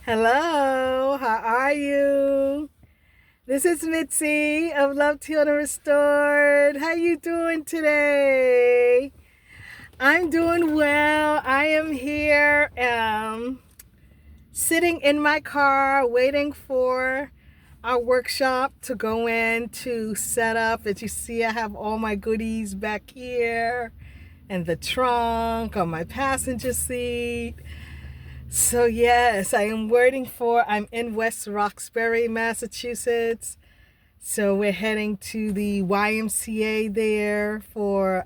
Hello, how are you? This is Mitzi of Love Healed and Restored. How you doing today? I'm doing well. I am here sitting in my car waiting for our workshop to go in to set up. As you see, I have all my goodies back here in the trunk on my passenger seat. So yes, I'm in West Roxbury, Massachusetts. So we're heading to the YMCA there for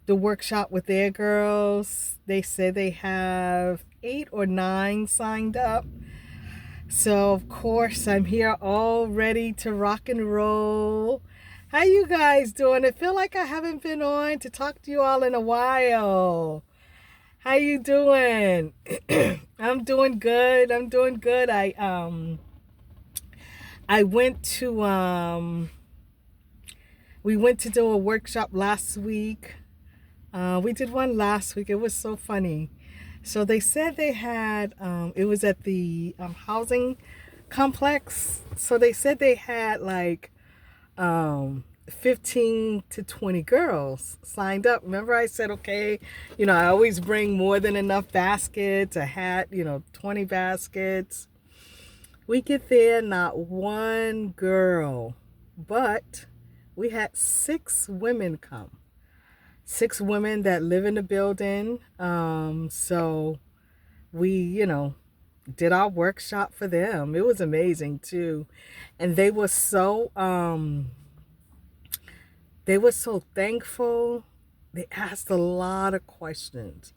the workshop with their girls. They said they have 8 or 9 signed up. So of course I'm here all ready to rock and roll. How you guys doing? I feel like I haven't been on to talk to you all in a while. How you doing? I'm doing good. I'm doing good. I went to we went to do a workshop last week. We did one last week. It was so funny. So they said they had it was at the housing complex. So they said they had like 15 to 20 girls signed up. Remember I said, okay, I always bring more than enough baskets. I had, 20 baskets. We get there, not one girl, but we had 6 women come. 6 women that live in the building. So we, did our workshop for them. It was amazing too. And they were so thankful. They asked a lot of questions.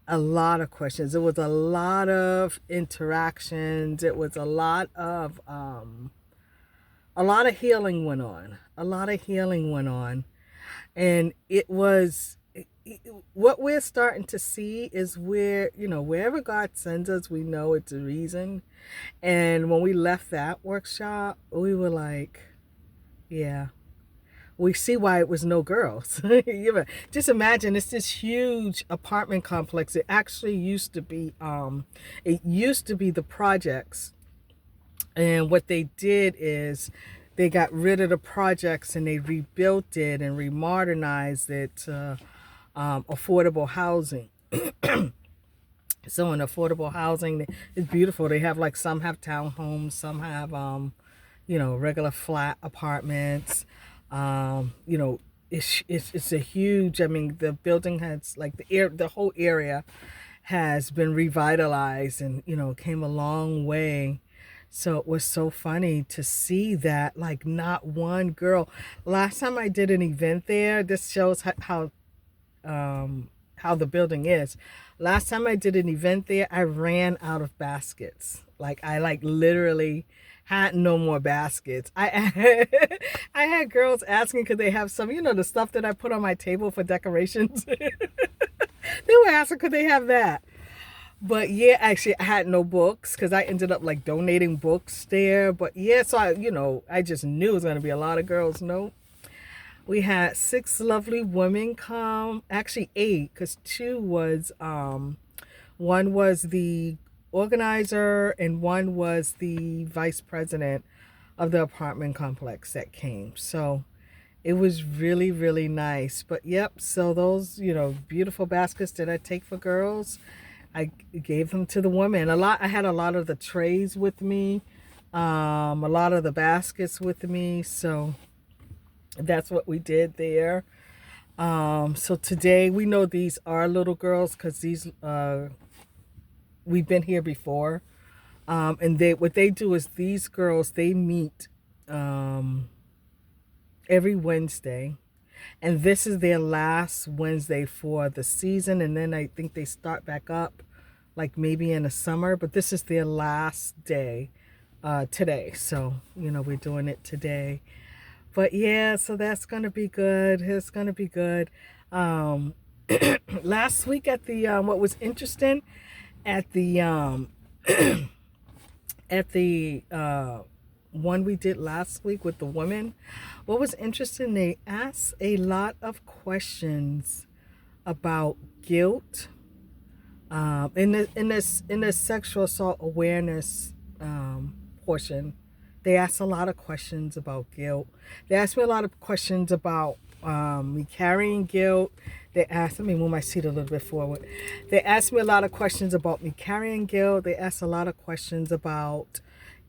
A lot of questions. It was a lot of interactions. It was a lot of healing went on. A lot of healing went on. And what we're starting to see is wherever God sends us, we know it's a reason. And when we left that workshop, we were like, yeah, we see why it was no girls. Just imagine, it's this huge apartment complex. It actually used to be the projects. And what they did is they got rid of the projects and they rebuilt it and remodernized it to affordable housing. So in affordable housing, it's beautiful. They have some have townhomes, some have regular flat apartments. It's a huge. I mean, the building has the whole area has been revitalized and came a long way. So it was so funny to see that not one girl. Last time I did an event there, this shows how the building is. Last time I did an event there, I ran out of baskets. I literally had no more baskets. I I had girls asking could they have some, the stuff that I put on my table for decorations. They were asking could they have that. But yeah, actually I had no books because I ended up donating books there. But yeah, so I just knew it was going to be a lot of girls. No, we had 6 lovely women come, actually 8, because 2 was one was the organizer and one was the vice president of the apartment complex that came. So it was really, really nice. But yep, so those, beautiful baskets that I take for girls, I gave them to the women. I had a lot of the trays with me, a lot of the baskets with me. So that's what we did there. So today we know these are little girls because these we've been here before. And what they do is these girls, they meet every Wednesday. And this is their last Wednesday for the season. And then I think they start back up maybe in the summer. But this is their last day today. So, we're doing it today. But yeah, so that's going to be good. It's going to be good. Last week at the, what was interesting at the, at the one we did last week with the women, what was interesting, they asked a lot of questions about guilt, In this sexual assault awareness portion, they asked a lot of questions about guilt. They asked me a lot of questions about me carrying guilt. They asked, let me move my seat a little bit forward. They asked me a lot of questions about me carrying guilt. They asked a lot of questions about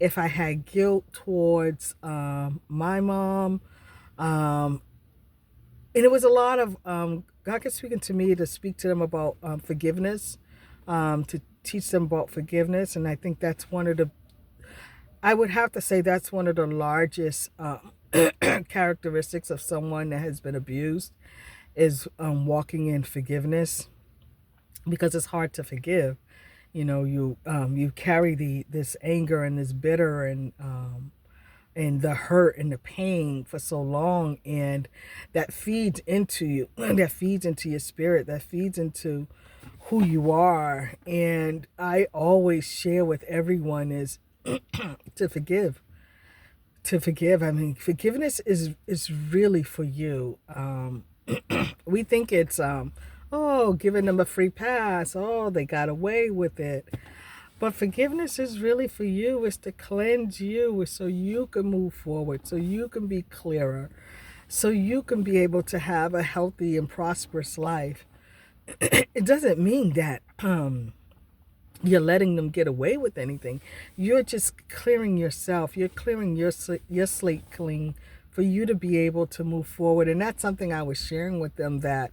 if I had guilt towards my mom. Um, and it was a lot of God kept speaking to me to speak to them about forgiveness, to teach them about forgiveness. And I think that's one of the, I would have to say that's one of the largest characteristics of someone that has been abused is walking in forgiveness, because it's hard to forgive. You know, you carry this anger and this bitter and the hurt and the pain for so long, and that feeds into you, that feeds into your spirit, that feeds into who you are. And I always share with everyone is to forgive. To forgive. I mean, forgiveness is really for you. We think it's oh, giving them a free pass. Oh, they got away with it. But forgiveness is really for you. It's to cleanse you so you can move forward, so you can be clearer, so you can be able to have a healthy and prosperous life. It doesn't mean that you're letting them get away with anything. You're just clearing yourself. You're clearing your slate clean for you to be able to move forward. And that's something I was sharing with them, that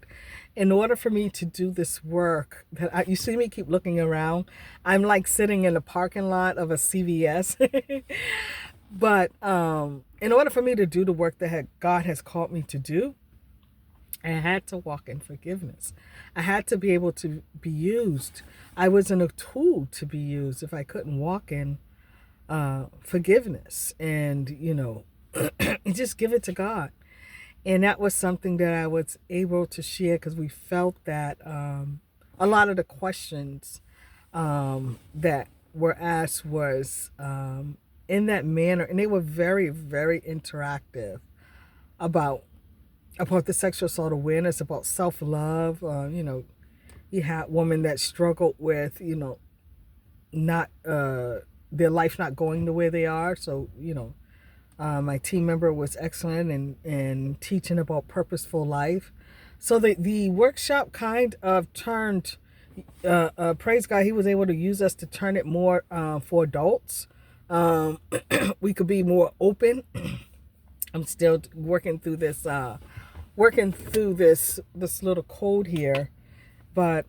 in order for me to do this work, you see me keep looking around. I'm like sitting in the parking lot of a CVS. But in order for me to do the work that God has called me to do, I had to walk in forgiveness. I had to be able to be used. I wasn't a tool to be used if I couldn't walk in forgiveness and, just give it to God. And that was something that I was able to share, because we felt that a lot of the questions that were asked was in that manner, and they were very, very interactive about the sexual assault awareness, about self-love. You had women that struggled with, not their life not going the way they are. So, my team member was excellent in teaching about purposeful life. So the workshop kind of turned, praise God, he was able to use us to turn it more for adults. We could be more open. I'm still working through this little code here, but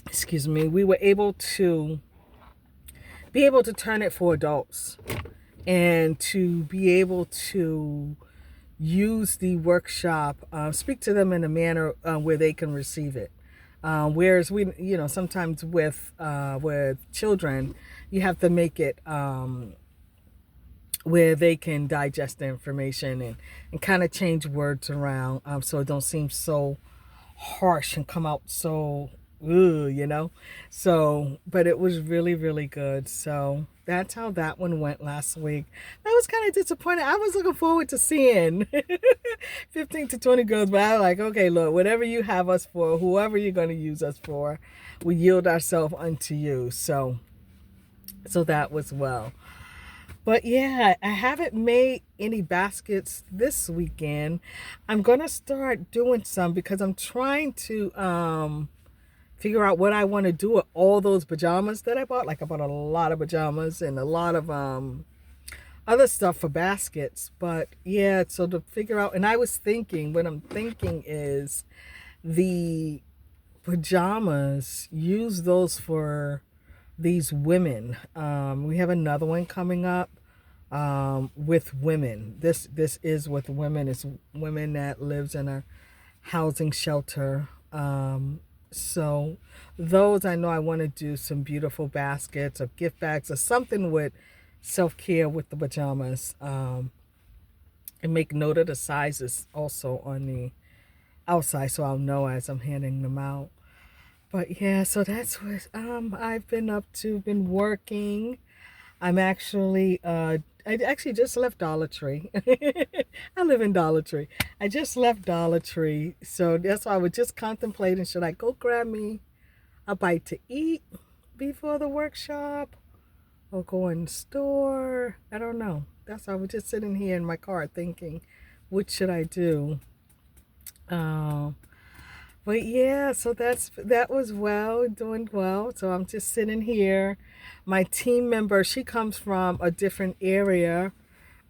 excuse me, we were able to turn it for adults, and to be able to use the workshop, speak to them in a manner where they can receive it. Whereas sometimes with children, you have to make it where they can digest the information and kind of change words around, so it don't seem so harsh and come out so so, but it was really, really good. So that's how that one went last week. I was kind of disappointed. I was looking forward to seeing 15 to 20 girls, but I was like, okay, Lord, whatever you have us for, whoever you're going to use us for, we yield ourselves unto you. So that was well. But yeah, I haven't made any baskets this weekend. I'm going to start doing some, because I'm trying to figure out what I want to do with all those pajamas that I bought. Like, I bought a lot of pajamas and a lot of other stuff for baskets. But yeah, so to figure out, and I was thinking, what I'm thinking is the pajamas, use those for these women. We have another one coming up with women. This is with women. It's women that lives in a housing shelter. So those, I know I want to do some beautiful baskets or gift bags or something with self-care with the pajamas, and make note of the sizes also on the outside, so I'll know as I'm handing them out. But yeah, so that's what I've been up to. Been working. I'm actually I actually just left Dollar Tree. I live in Dollar Tree. I just left Dollar Tree, so that's why I was just contemplating, should I go grab me a bite to eat before the workshop or go in the store? I don't know. That's why I was just sitting here in my car thinking, what should I do? But yeah, so that was doing well. So I'm just sitting here. My team member, she comes from a different area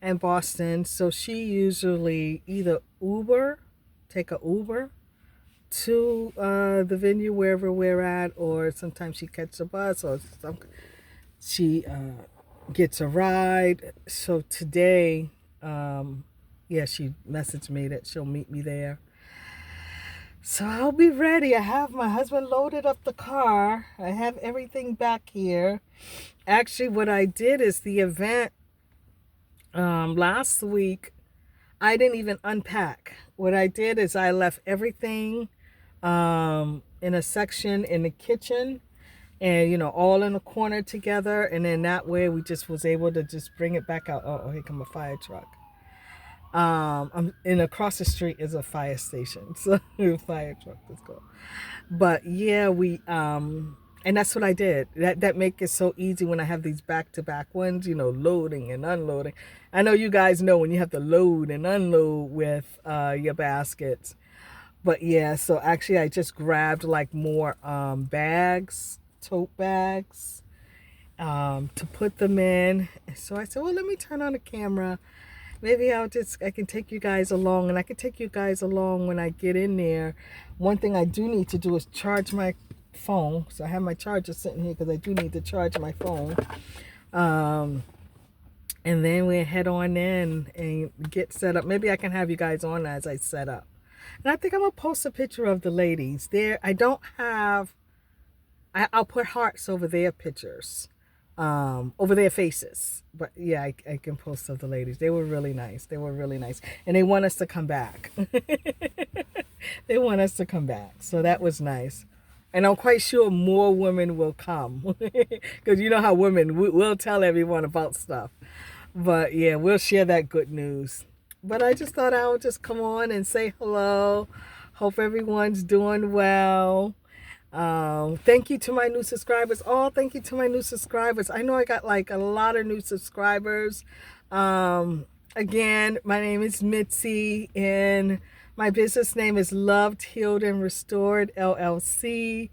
in Boston, so she usually either take a Uber to the venue wherever we're at, or sometimes she catches a bus, or she gets a ride. So today, yeah, she messaged me that she'll meet me there. So I'll be ready. I have my husband loaded up the car. I have everything back here. Actually, what I did is the event last week, I didn't even unpack. What I did is I left everything in a section in the kitchen, and all in a corner together, and then that way we just was able to just bring it back out. Oh, here come a fire truck. Across the street is a fire station, so fire truck is cool. But yeah, and that's what I did. That make it so easy when I have these back-to-back ones, loading and unloading. I know you guys know when you have to load and unload with your baskets. But yeah, so actually I just grabbed like more bags, tote bags, to put them in. So I said, well, let me turn on the camera. Maybe I can take you guys along, and I can take you guys along when I get in there. One thing I do need to do is charge my phone. So I have my charger sitting here because I do need to charge my phone. And then we head on in and get set up. Maybe I can have you guys on as I set up. And I think I'm going to post a picture of the ladies there. I'll put hearts over their pictures. Over their faces. But yeah, I can post of the ladies. They were really nice. And they want us to come back. They want us to come back. So that was nice. And I'm quite sure more women will come. Because you know how women will tell everyone about stuff. But yeah, we'll share that good news. But I just thought I would just come on and say hello. Hope everyone's doing well. Thank you to my new subscribers. Thank you to my new subscribers. I know I got like a lot of new subscribers. Again, my name is Mitzi, and my business name is Loved, Healed, and Restored, LLC.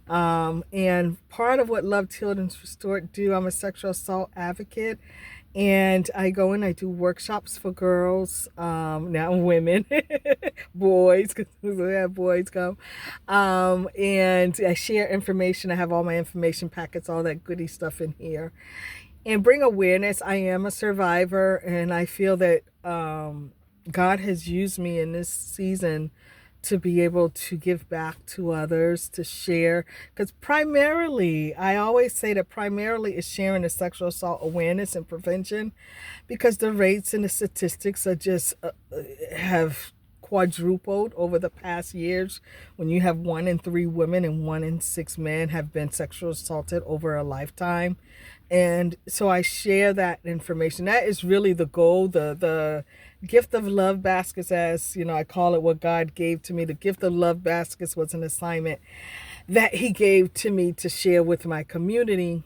And part of what Loved, Healed, and Restored do, I'm a sexual assault advocate. And I go and I do workshops for girls, now women, boys, because we have boys come. And I share information. I have all my information packets, all that goody stuff in here. And bring awareness. I am a survivor, and I feel that God has used me in this season to be able to give back to others, to share. Because primarily, I always say that primarily is sharing the sexual assault awareness and prevention, because the rates and the statistics are just have quadrupled over the past years, when you have 1 in 3 women and 1 in 6 men have been sexually assaulted over a lifetime. And so I share that information. That is really the goal, the gift of love baskets, as I call it, what God gave to me. The gift of love baskets was an assignment that he gave to me to share with my community.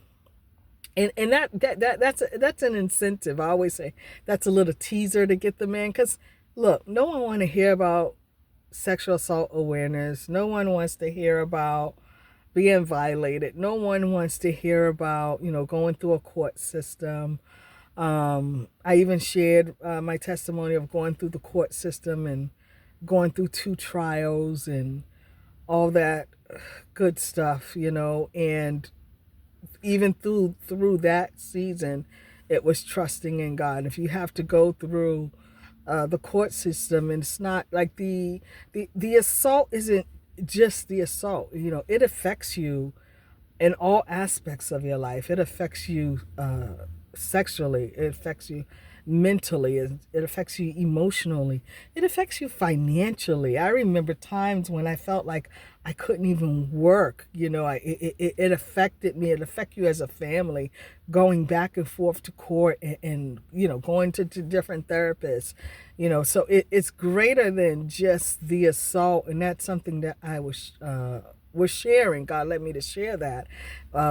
And that's an incentive. I always say that's a little teaser to get them in, because look, no one want to hear about sexual assault awareness. No one wants to hear about being violated. No one wants to hear about, going through a court system. I even shared my testimony of going through the court system and going through 2 trials and all that good stuff, and even through that season, it was trusting in God. If you have to go through the court system, and it's not like the assault isn't just the assault, it affects you in all aspects of your life. It affects you sexually, it affects you mentally, it affects you emotionally, it affects you financially. I remember times when I felt like I couldn't even work. It affected me. It affects you as a family, going back and forth to court, and going to different therapists. So it's greater than just the assault, and that's something that I was sharing. God led me to share that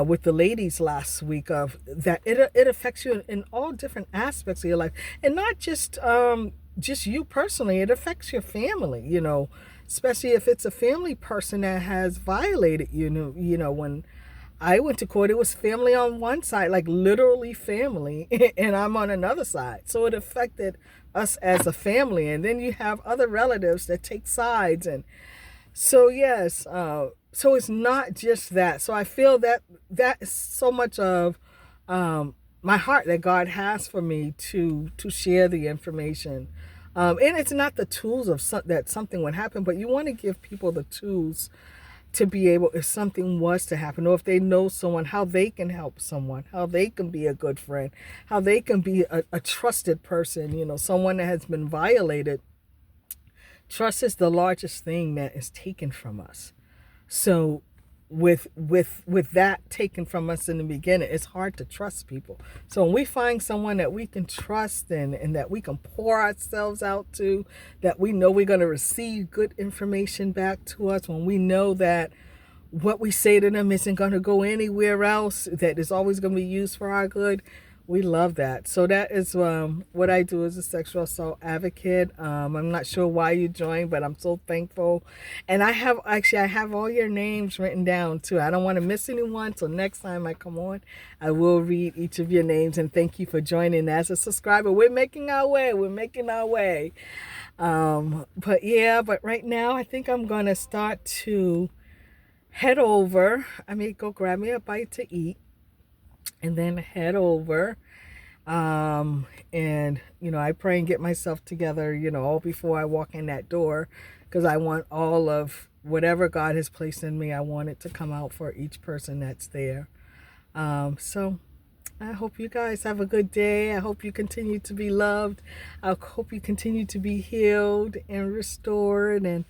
with the ladies last week, of that it affects you in all different aspects of your life, and not just you personally. It affects your family, especially if it's a family person that has violated you. When I went to court, it was family on one side, like literally family, and I'm on another side. So it affected us as a family. And then you have other relatives that take sides. And so, yes, so it's not just that. So I feel that is so much of my heart that God has for me to share the information. And it's not the tools of that something would happen, but you want to give people the tools to be able, if something was to happen, or if they know someone, how they can help someone, how they can be a good friend, how they can be a trusted person, someone that has been violated. Trust is the largest thing that is taken from us. So with that taken from us in the beginning, it's hard to trust people. So when we find someone that we can trust and that we can pour ourselves out to, that we know we're going to receive good information back to us, when we know that what we say to them isn't going to go anywhere else, that is always going to be used for our good, we love that. So that is what I do as a sexual assault advocate. I'm not sure why you joined, but I'm so thankful. And I have all your names written down too. I don't want to miss anyone. So next time I come on, I will read each of your names. And thank you for joining as a subscriber. We're making our way. But right now I think I'm going to start to head over. I may go grab me a bite to eat, and then head over. And I pray and get myself together, all before I walk in that door, because I want all of whatever God has placed in me, I want it to come out for each person that's there. So I hope you guys have a good day. I hope you continue to be loved. I hope you continue to be healed and restored and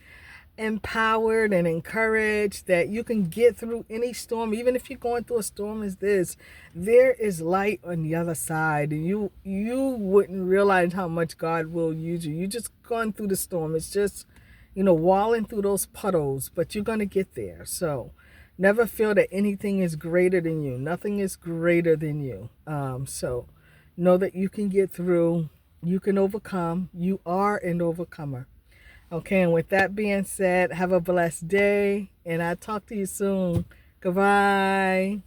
empowered and encouraged, that you can get through any storm. Even if you're going through a storm as this, there is light on the other side, and you wouldn't realize how much God will use you. You're just going through the storm. It's just walling through those puddles, but you're going to get there. So never feel that anything is greater than you. Nothing is greater than you. So know that you can get through, you can overcome. You are an overcomer. Okay, and with that being said, have a blessed day, and I'll talk to you soon. Goodbye.